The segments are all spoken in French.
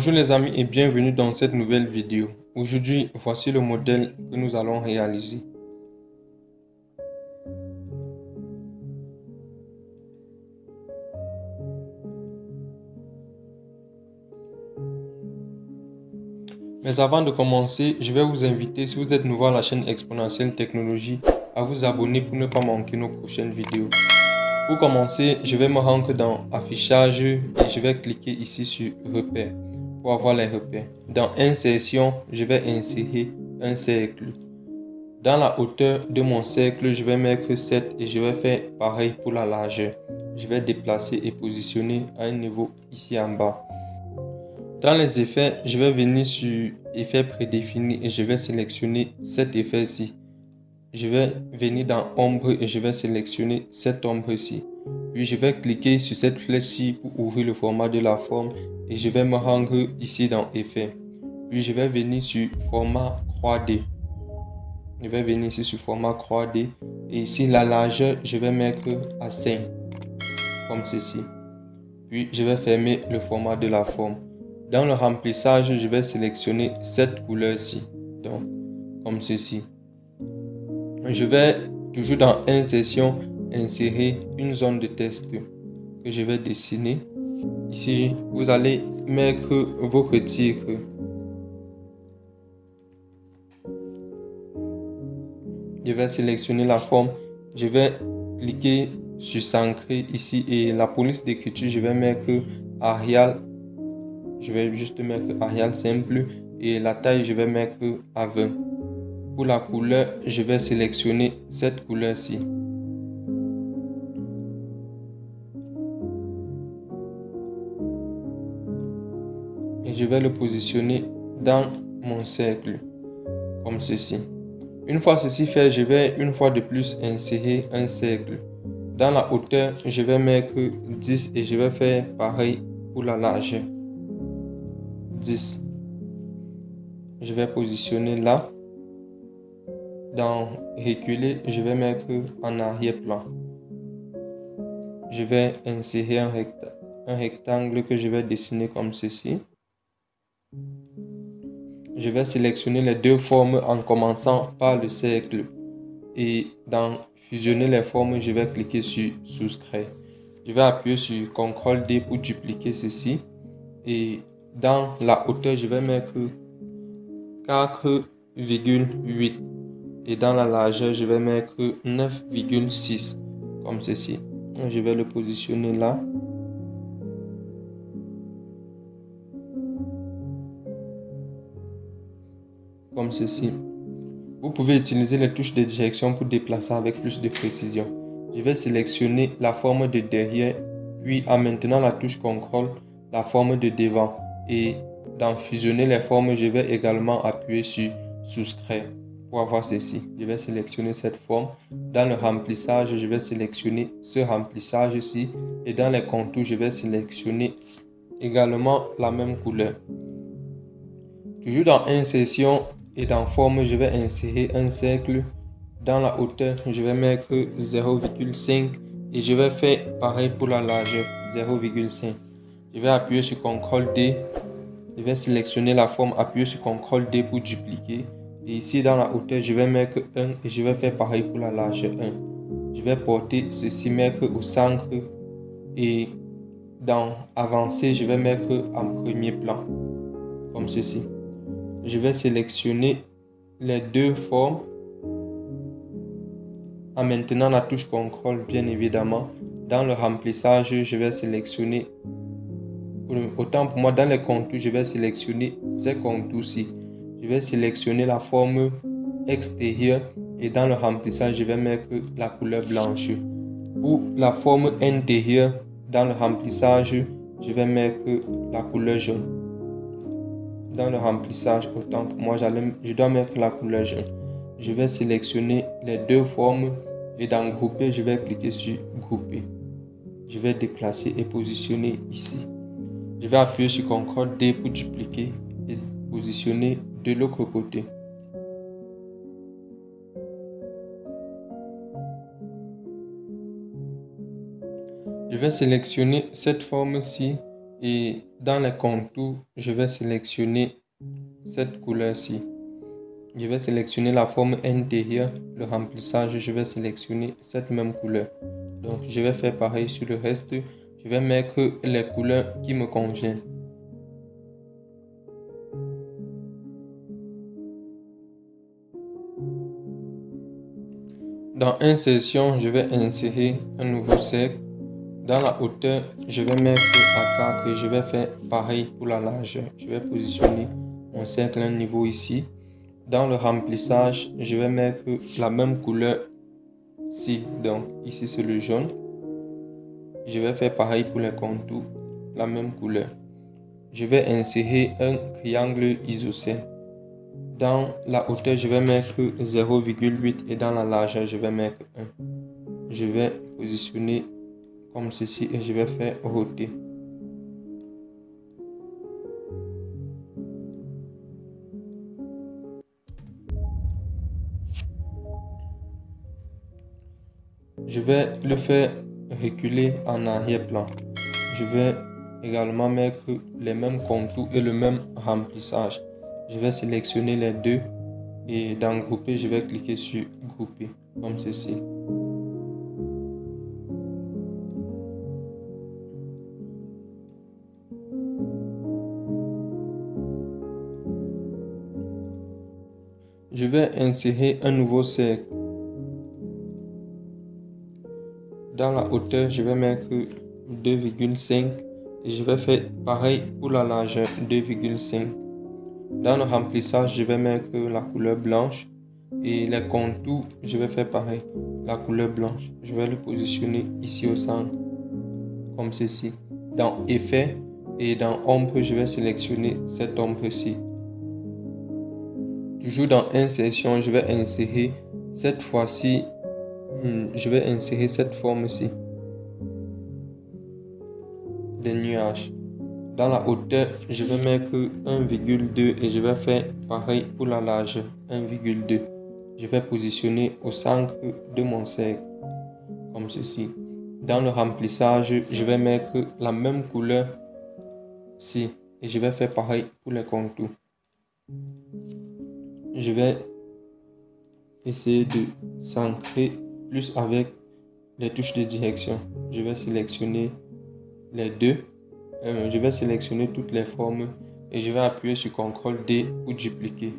Bonjour les amis et bienvenue dans cette nouvelle vidéo. Aujourd'hui, voici le modèle que nous allons réaliser. Mais avant de commencer, je vais vous inviter, si vous êtes nouveau à la chaîne Exponentielle Technologie, à vous abonner pour ne pas manquer nos prochaines vidéos. Pour commencer, je vais me rendre dans Affichage et je vais cliquer ici sur Repères pour avoir les repères. Dans Insertion, je vais insérer un cercle. Dans la hauteur de mon cercle, je vais mettre 7 et je vais faire pareil pour la largeur. Je vais déplacer et positionner à un niveau ici en bas. Dans les effets, je vais venir sur Effets prédéfinis et je vais sélectionner cet effet-ci. Je vais venir dans Ombre et je vais sélectionner cette ombre-ci. Puis je vais cliquer sur cette flèche-ci pour ouvrir le format de la forme et je vais me rendre ici dans Effets. Puis je vais venir sur Format 3D. Je vais venir ici sur Format 3D et ici la largeur, je vais mettre à 5 comme ceci. Puis je vais fermer le format de la forme. Dans le remplissage, je vais sélectionner cette couleur-ci, donc comme ceci. Je vais toujours dans Insertion insérer une zone de test que je vais dessiner. Ici, vous allez mettre votre titre. Je vais sélectionner la forme. Je vais cliquer sur S'ancrer ici et la police d'écriture, je vais mettre Arial. Je vais juste mettre Arial simple et la taille, je vais mettre à 20. Pour la couleur, je vais sélectionner cette couleur-ci. Et je vais le positionner dans mon cercle, comme ceci. Une fois ceci fait, je vais une fois de plus insérer un cercle. Dans la hauteur, je vais mettre 10 et je vais faire pareil pour la largeur. 10. Je vais positionner là. Dans reculer, je vais mettre en arrière-plan. Je vais insérer un rectangle que je vais dessiner comme ceci. Je vais sélectionner les deux formes en commençant par le cercle. Et dans fusionner les formes, je vais cliquer sur souscrire. Je vais appuyer sur CTRL D pour dupliquer ceci. Et dans la hauteur, je vais mettre 4,8. Et dans la largeur, je vais mettre 9,6 comme ceci. Je vais le positionner là. Comme ceci. Vous pouvez utiliser les touches de direction pour déplacer avec plus de précision. Je vais sélectionner la forme de derrière, puis en maintenant la touche CTRL, la forme de devant. Et dans fusionner les formes, je vais également appuyer sur souscrire pour avoir ceci. Je vais sélectionner cette forme. Dans le remplissage, je vais sélectionner ce remplissage-ci. Et dans les contours, je vais sélectionner également la même couleur. Toujours dans Insertion et dans Forme, je vais insérer un cercle. Dans la hauteur, je vais mettre 0,5 et je vais faire pareil pour la largeur, 0,5. Je vais appuyer sur CTRL D. Je vais sélectionner la forme, appuyer sur CTRL D pour dupliquer. Et ici, dans la hauteur, je vais mettre 1 et je vais faire pareil pour la largeur, 1. Je vais porter ceci, mettre au centre et dans Avancer, je vais mettre en premier plan, comme ceci. Je vais sélectionner les deux formes en maintenant la touche CTRL bien évidemment. Dans le remplissage, je vais sélectionner, autant pour moi dans les contours, je vais sélectionner ces contours-ci. Je vais sélectionner la forme extérieure et dans le remplissage, je vais mettre la couleur blanche. Pour la forme intérieure, dans le remplissage, je vais mettre la couleur jaune. Dans le remplissage, autant pour moi, je dois mettre la couleur jaune. Je vais sélectionner les deux formes et dans Grouper, je vais cliquer sur Grouper. Je vais déplacer et positionner ici. Je vais appuyer sur CTRL D pour dupliquer et positionner de l'autre côté. Je vais sélectionner cette forme-ci Et dans les contours, je vais sélectionner cette couleur-ci. Je vais sélectionner la forme intérieure, le remplissage, je vais sélectionner cette même couleur. Donc je vais faire pareil sur le reste. Je vais mettre les couleurs qui me conviennent. Dans insertion, je vais insérer un nouveau cercle. Dans la hauteur, je vais mettre à 4 et je vais faire pareil pour la largeur. Je vais positionner mon cercle à un niveau ici. Dans le remplissage, je vais mettre la même couleur ici. Donc ici c'est le jaune. Je vais faire pareil pour les contours, la même couleur. Je vais insérer un triangle isocèle. Dans la hauteur, je vais mettre 0,8 et dans la largeur, je vais mettre 1. Je vais positionner comme ceci et je vais faire roter. Je vais le faire reculer en arrière-plan. Je vais également mettre les mêmes contours et le même remplissage. Je vais sélectionner les deux et dans grouper, je vais cliquer sur grouper comme ceci. Je vais insérer un nouveau cercle. Dans la hauteur, je vais mettre 2,5 et je vais faire pareil pour la largeur 2,5. Dans le remplissage, je vais mettre la couleur blanche et les contours, je vais faire pareil, la couleur blanche. Je vais le positionner ici au centre, comme ceci. Dans effet et dans ombre, je vais sélectionner cette ombre-ci. Toujours dans insertion, je vais insérer cette fois-ci, je vais insérer cette forme-ci des nuages. Dans la hauteur, je vais mettre 1,2 et je vais faire pareil pour la largeur, 1,2. Je vais positionner au centre de mon cercle, comme ceci. Dans le remplissage, je vais mettre la même couleur ici et je vais faire pareil pour les contours. Je vais essayer de centrer plus avec les touches de direction. Je vais sélectionner les deux. Je vais sélectionner toutes les formes et je vais appuyer sur CTRL D pour dupliquer.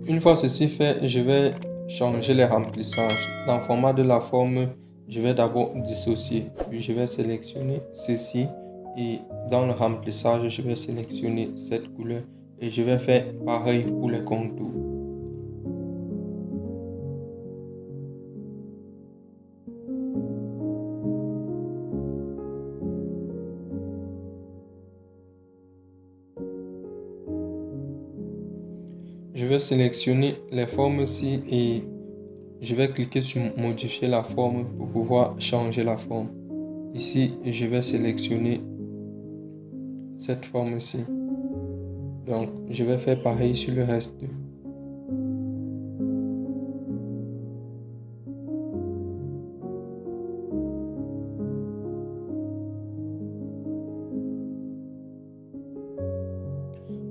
Une fois ceci fait, je vais changer les remplissages. Dans le format de la forme, je vais d'abord dissocier. Puis je vais sélectionner ceci et dans le remplissage, je vais sélectionner cette couleur et je vais faire pareil pour les contours. Je vais sélectionner les formes ici et je vais cliquer sur modifier la forme pour pouvoir changer la forme. Ici, je vais sélectionner cette forme-ci. Donc, je vais faire pareil sur le reste.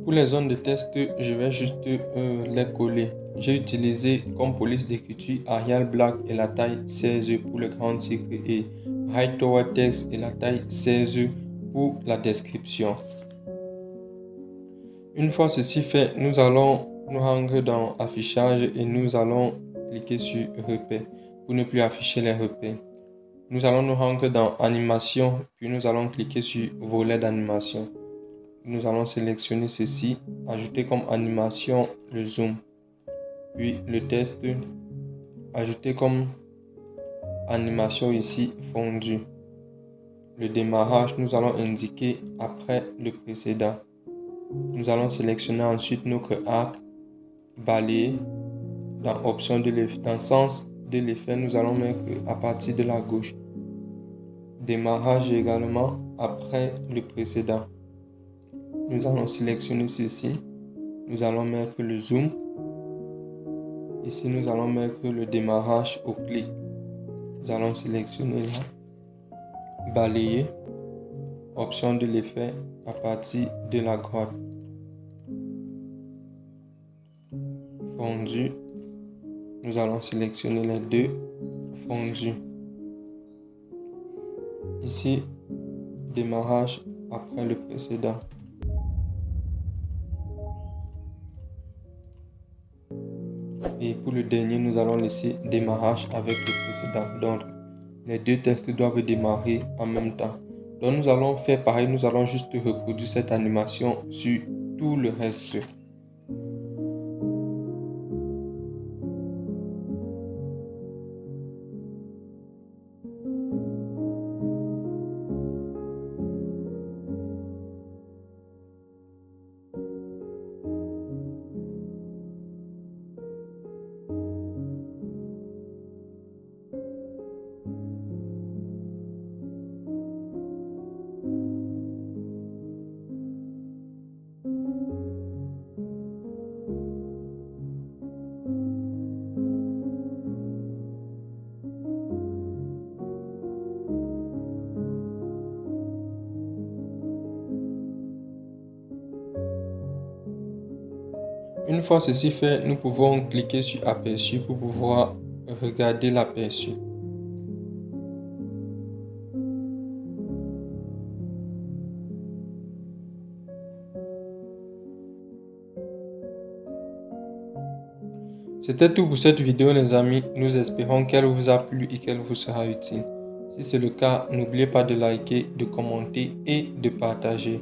Pour les zones de test, je vais juste les coller. J'ai utilisé comme police d'écriture Arial Black et la taille 16 pour le grand titre et Hightower Text et la taille 16 pour la description. Une fois ceci fait, nous allons nous rendre dans affichage et nous allons cliquer sur repère. pour ne plus afficher les repères. Nous allons nous rendre dans Animation, puis nous allons cliquer sur Volet d'animation. Nous allons sélectionner ceci, ajouter comme animation le zoom, puis le test, ajouter comme animation ici fondu. Le démarrage, nous allons indiquer après le précédent. Nous allons sélectionner ensuite notre arc, balayer. Dans option de l'effet, dans sens de l'effet, nous allons mettre à partir de la gauche. Démarrage également après le précédent. Nous allons sélectionner ceci. Nous allons mettre le zoom. Ici, nous allons mettre le démarrage au clic. Nous allons sélectionner là. Balayer. Option de l'effet à partir de la droite. Fondu. Nous allons sélectionner les deux fondus. Ici, démarrage après le précédent. Et pour le dernier, nous allons laisser démarrage avec le précédent. Donc, les deux tests doivent démarrer en même temps. Donc, nous allons faire pareil. Nous allons juste reproduire cette animation sur tout le reste. Une fois ceci fait, nous pouvons cliquer sur Aperçu pour pouvoir regarder l'aperçu. C'était tout pour cette vidéo les amis. Nous espérons qu'elle vous a plu et qu'elle vous sera utile. Si c'est le cas, n'oubliez pas de liker, de commenter et de partager.